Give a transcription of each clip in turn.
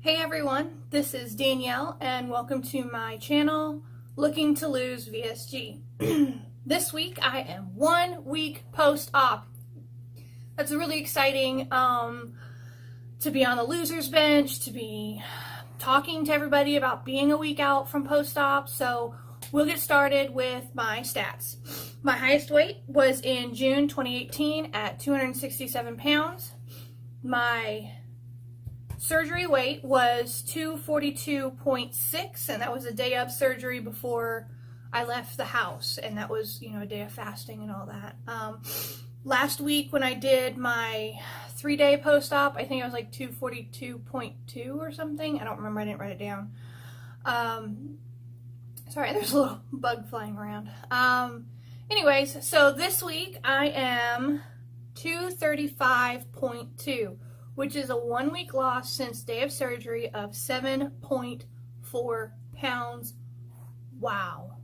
Hey everyone, this is Danielle and welcome to my channel, Looking to Lose VSG. This week I am 1 week post-op. That's really exciting to be on the loser's bench, to be talking to everybody about being a week out from post-op. So we'll get started with my stats. My highest weight was in June 2018 at 267 pounds. My surgery weight was 242.6, and that was a day of surgery before I left the house, and that was, a day of fasting and all that. Last week when I did my 3-day post-op, I think I was like 242.2 or something. I don't remember, I didn't write it down. Sorry, there's a little bug flying around. Anyways, so this week I am 235.2. which is a 1 week loss since day of surgery of 7.4 pounds. Wow.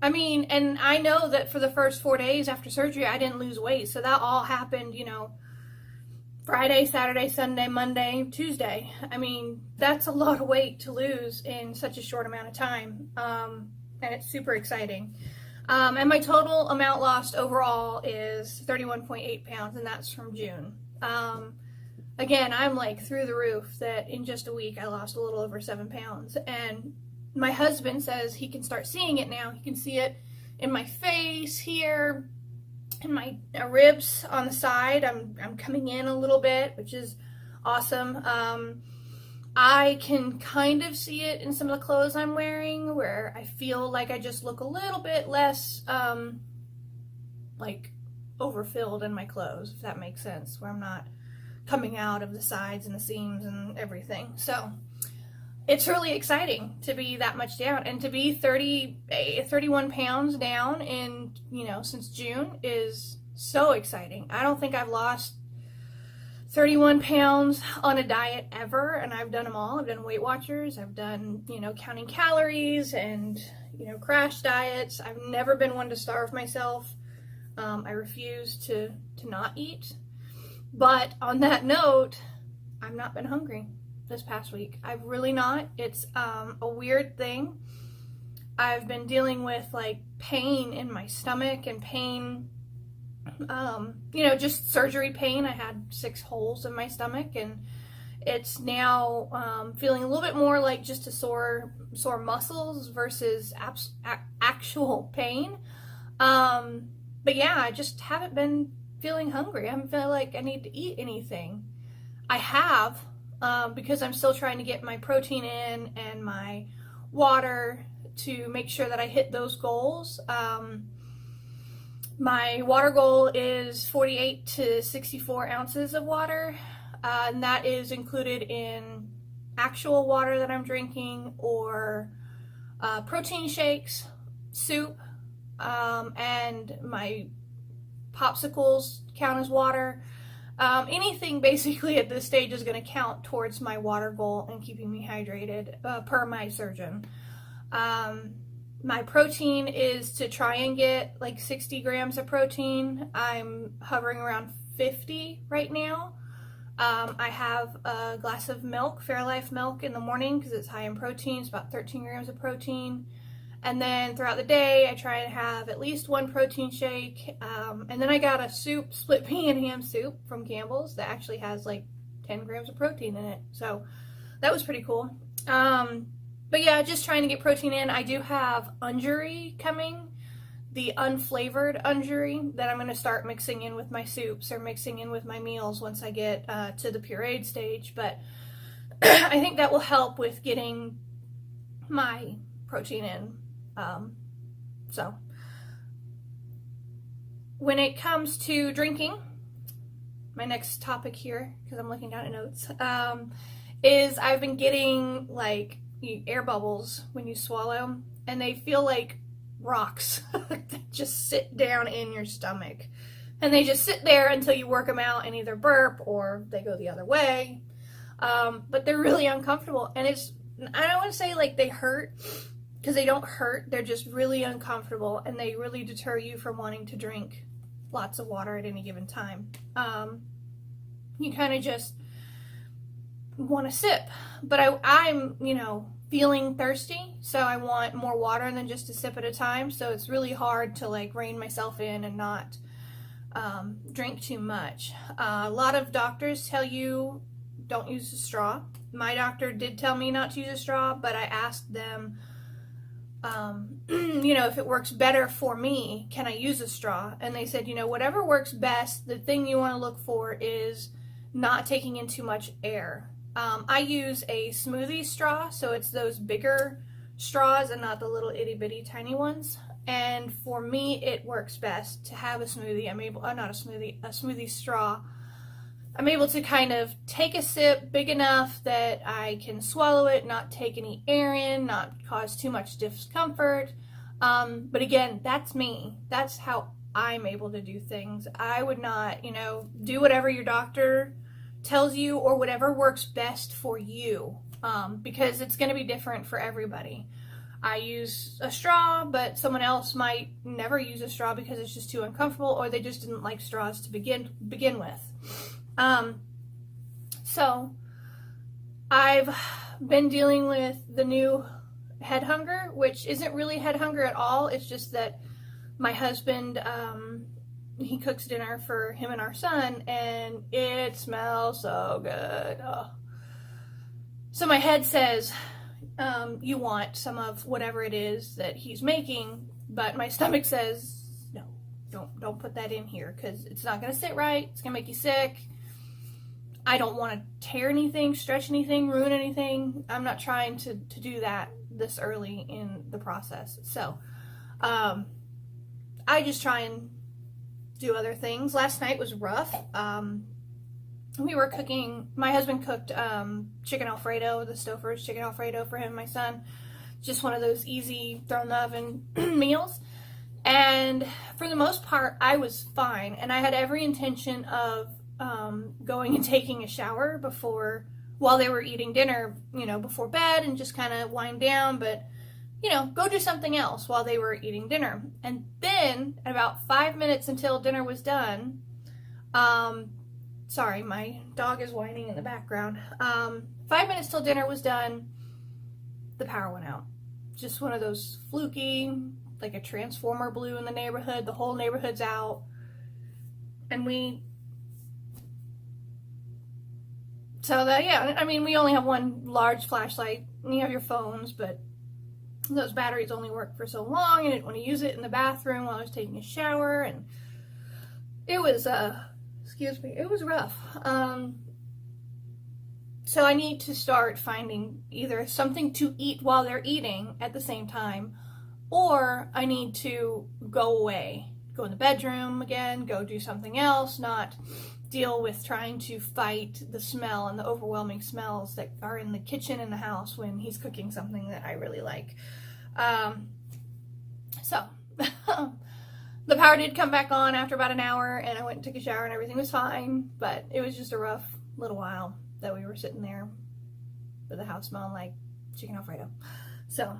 I mean, and I know that for the first 4 days after surgery, I didn't lose weight. So that all happened, Friday, Saturday, Sunday, Monday, Tuesday. I mean, that's a lot of weight to lose in such a short amount of time. And it's super exciting. And my total amount lost overall is 31.8 pounds, and that's from June. Again, I'm like through the roof that in just a week I lost a little over 7 pounds, and my husband says he can start seeing it now. He can see it in my face here, in my ribs on the side. I'm coming in a little bit, which is awesome. I can kind of see it in some of the clothes I'm wearing, where I feel like I just look a little bit less like overfilled in my clothes, if that makes sense, where I'm not coming out of the sides and the seams and everything. So it's really exciting to be that much down, and to be 31 pounds down in, since June is so exciting. I don't think I've lost 31 pounds on a diet ever, and I've done them all. I've done Weight Watchers, I've done, counting calories and, crash diets. I've never been one to starve myself. I refuse to not eat. But on that note, I've not been hungry this past week. I've really not. It's a weird thing. I've been dealing with like pain in my stomach and pain, just surgery pain. I had 6 holes in my stomach, and it's now feeling a little bit more like just a sore muscles versus actual pain. But yeah, I just haven't been feeling hungry. I haven't felt like I need to eat anything. I have, because I'm still trying to get my protein in and my water to make sure that I hit those goals. My water goal is 48 to 64 ounces of water, and that is included in actual water that I'm drinking, or protein shakes, soup, and my popsicles count as water. Anything basically at this stage is going to count towards my water goal and keeping me hydrated, per my surgeon. My protein is to try and get like 60 grams of protein. I'm hovering around 50 right now. I have a glass of milk, Fairlife milk, in the morning because it's high in protein. It's about 13 grams of protein. And then throughout the day, I try and have at least 1 protein shake. And then I got a soup, split pea and ham soup from Campbell's that actually has like 10 grams of protein in it. So that was pretty cool. But yeah, just trying to get protein in. I do have unjury coming, the unflavored unjury that I'm going to start mixing in with my soups or mixing in with my meals once I get to the pureed stage. But I think that will help with getting my protein in. So when it comes to drinking, my next topic here, because I'm looking down at notes, is I've been getting like air bubbles when you swallow, and they feel like rocks that just sit down in your stomach, and they just sit there until you work them out and either burp or they go the other way. But they're really uncomfortable, and I don't want to say like they hurt, because they don't hurt. They're just really uncomfortable, and they really deter you from wanting to drink lots of water at any given time. You kind of just want to sip, but I'm, you know, feeling thirsty, so I want more water than just a sip at a time. So it's really hard to like rein myself in and not drink too much. A lot of doctors tell you don't use a straw. My doctor did tell me not to use a straw, but I asked them, you know, if it works better for me, can I use a straw? And they said, you know, whatever works best, the thing you want to look for is not taking in too much air. I use a smoothie straw, so it's those bigger straws and not the little itty bitty tiny ones. And for me, it works best to have a smoothie. I'm able, not a smoothie, a smoothie straw. I'm able to kind of take a sip big enough that I can swallow it, not take any air in, not cause too much discomfort. But again, that's me. That's how I'm able to do things. I would not, you know, do whatever your doctor tells you or whatever works best for you, because it's going to be different for everybody. I use a straw, but someone else might never use a straw because it's just too uncomfortable, or they just didn't like straws to begin with. So I've been dealing with the new head hunger, which isn't really head hunger at all. It's just that my husband, he cooks dinner for him and our son, and it smells so good. Oh. So my head says, you want some of whatever it is that he's making, but my stomach says, no, don't put that in here, because it's not going to sit right. It's going to make you sick. I don't want to tear anything, stretch anything, ruin anything. I'm not trying to do that this early in the process. So I just try and do other things. Last night was rough. We were cooking, my husband cooked chicken Alfredo, the Stouffer's chicken Alfredo for him and my son. Just one of those easy throw in the oven meals. And for the most part, I was fine. And I had every intention of going and taking a shower while they were eating dinner, you know, before bed, and just kind of wind down, but, you know, go do something else while they were eating dinner. And then at about 5 minutes until dinner was done, sorry, my dog is whining in the background. 5 minutes till dinner was done, the power went out. Just one of those fluky, like a transformer blew in the neighborhood. The whole neighborhood's out. And yeah, I mean, we only have one large flashlight, and you have your phones, but those batteries only work for so long, and I didn't want to use it in the bathroom while I was taking a shower, and it was, it was rough. So I need to start finding either something to eat while they're eating at the same time, or I need to go away, go in the bedroom again, go do something else, not deal with trying to fight the smell and the overwhelming smells that are in the kitchen in the house when he's cooking something that I really like. So the power did come back on after about an hour, and I went and took a shower and everything was fine, but it was just a rough little while that we were sitting there with the house smelling like chicken Alfredo. So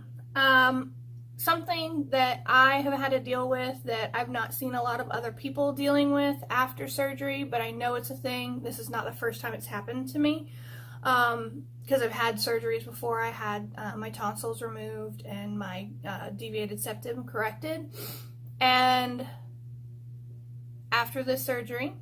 something that I have had to deal with that I've not seen a lot of other people dealing with after surgery, but I know it's a thing. This is not the first time it's happened to me, because I've had surgeries before. I had my tonsils removed and my deviated septum corrected. And after this surgery,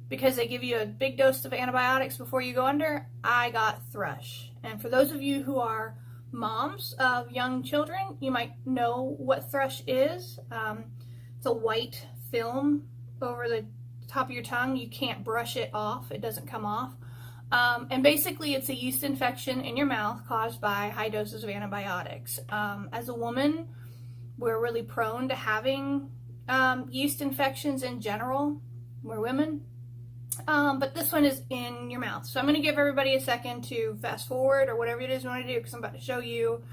because they give you a big dose of antibiotics before you go under, I got thrush. And for those of you who are moms of young children, you might know what thrush is. It's a white film over the top of your tongue. You can't brush it off. It doesn't come off. And basically it's a yeast infection in your mouth caused by high doses of antibiotics. As a woman, we're really prone to having yeast infections in general. We're women. But this one is in your mouth. So I'm going to give everybody a second to fast forward or whatever it is you want to do, because I'm about to show you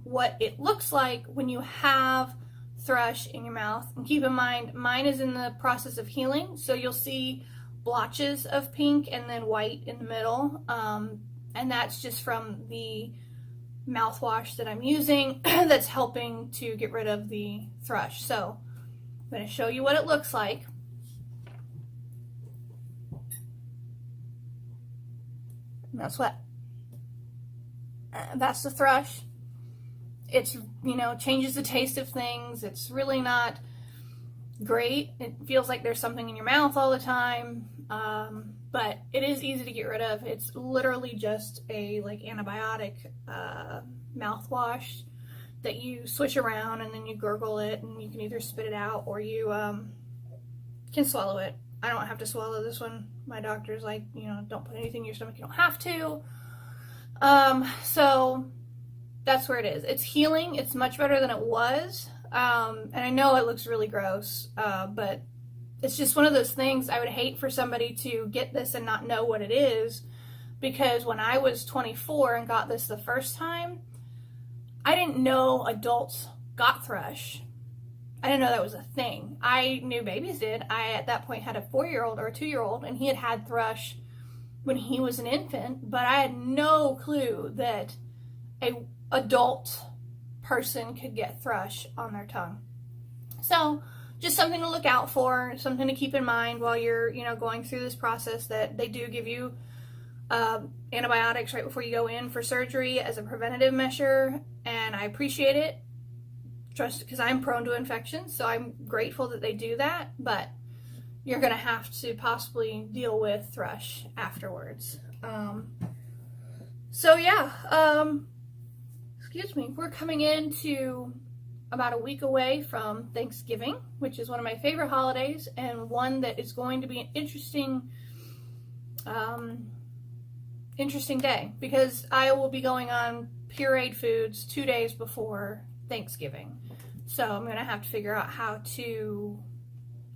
what it looks like when you have thrush in your mouth. And keep in mind, mine is in the process of healing, so you'll see blotches of pink and then white in the middle. And that's just from the mouthwash that I'm using that's helping to get rid of the thrush. So I'm going to show you what it looks like. That's the Thrush. It's, changes the taste of things. It's really not great. It feels like there's something in your mouth all the time. But it is easy to get rid of. It's literally just a antibiotic mouthwash that you swish around and then you gurgle it, and you can either spit it out or you can swallow it. I don't have to swallow this one. My doctor's like, don't put anything in your stomach. You don't have to. So that's where it is. It's healing. It's much better than it was. And I know it looks really gross, but it's just one of those things. I would hate for somebody to get this and not know what it is, because when I was 24 and got this the first time, I didn't know adults got thrush. I didn't know that was a thing. I knew babies did. I, at that point, had a 4-year-old or a 2-year-old, and he had thrush when he was an infant, but I had no clue that a adult person could get thrush on their tongue. So just something to look out for, something to keep in mind while you're, going through this process, that they do give you antibiotics right before you go in for surgery as a preventative measure, and I appreciate it, just because I'm prone to infections, so I'm grateful that they do that, but you're going to have to possibly deal with thrush afterwards. Excuse me, we're coming into about a week away from Thanksgiving, which is one of my favorite holidays, and one that is going to be an interesting day, because I will be going on pureed foods 2 days before Thanksgiving. So I'm going to have to figure out how to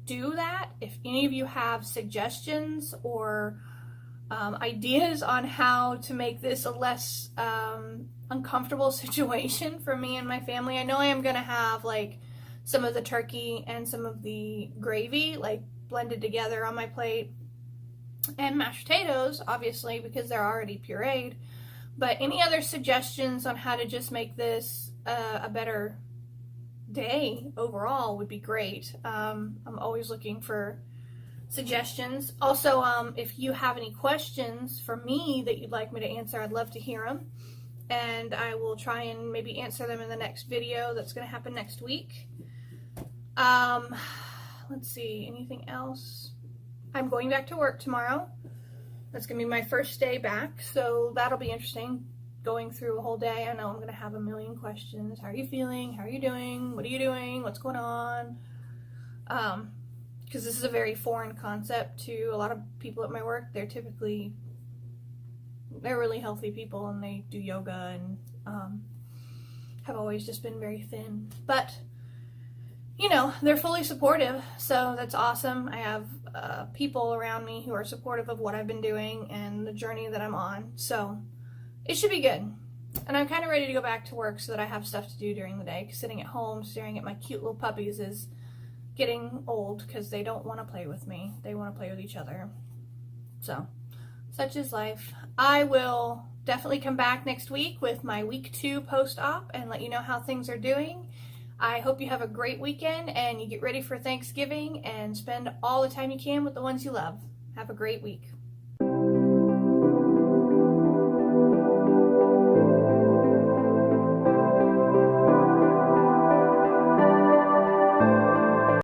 do that. If any of you have suggestions or ideas on how to make this a less uncomfortable situation for me and my family. I know I am going to have some of the turkey and some of the gravy blended together on my plate, and mashed potatoes, obviously, because they're already pureed. But any other suggestions on how to just make this a better day overall would be great. I'm always looking for suggestions. Also, if you have any questions for me that you'd like me to answer, I'd love to hear them, and I will try and maybe answer them in the next video that's going to happen next week. Let's see, anything else? I'm going back to work tomorrow. That's going to be my first day back, so that'll be interesting, going through a whole day. I know I'm going to have a million questions. How are you feeling? How are you doing? What are you doing? What's going on? Because this is a very foreign concept to a lot of people at my work. They're really healthy people, and they do yoga and have always just been very thin. But, they're fully supportive, so that's awesome. I have people around me who are supportive of what I've been doing and the journey that I'm on. So it should be good. And I'm kind of ready to go back to work so that I have stuff to do during the day. 'Cause sitting at home staring at my cute little puppies is getting old, because they don't want to play with me. They want to play with each other. So, such is life. I will definitely come back next week with my week 2 post-op and let you know how things are doing. I hope you have a great weekend and you get ready for Thanksgiving and spend all the time you can with the ones you love. Have a great week.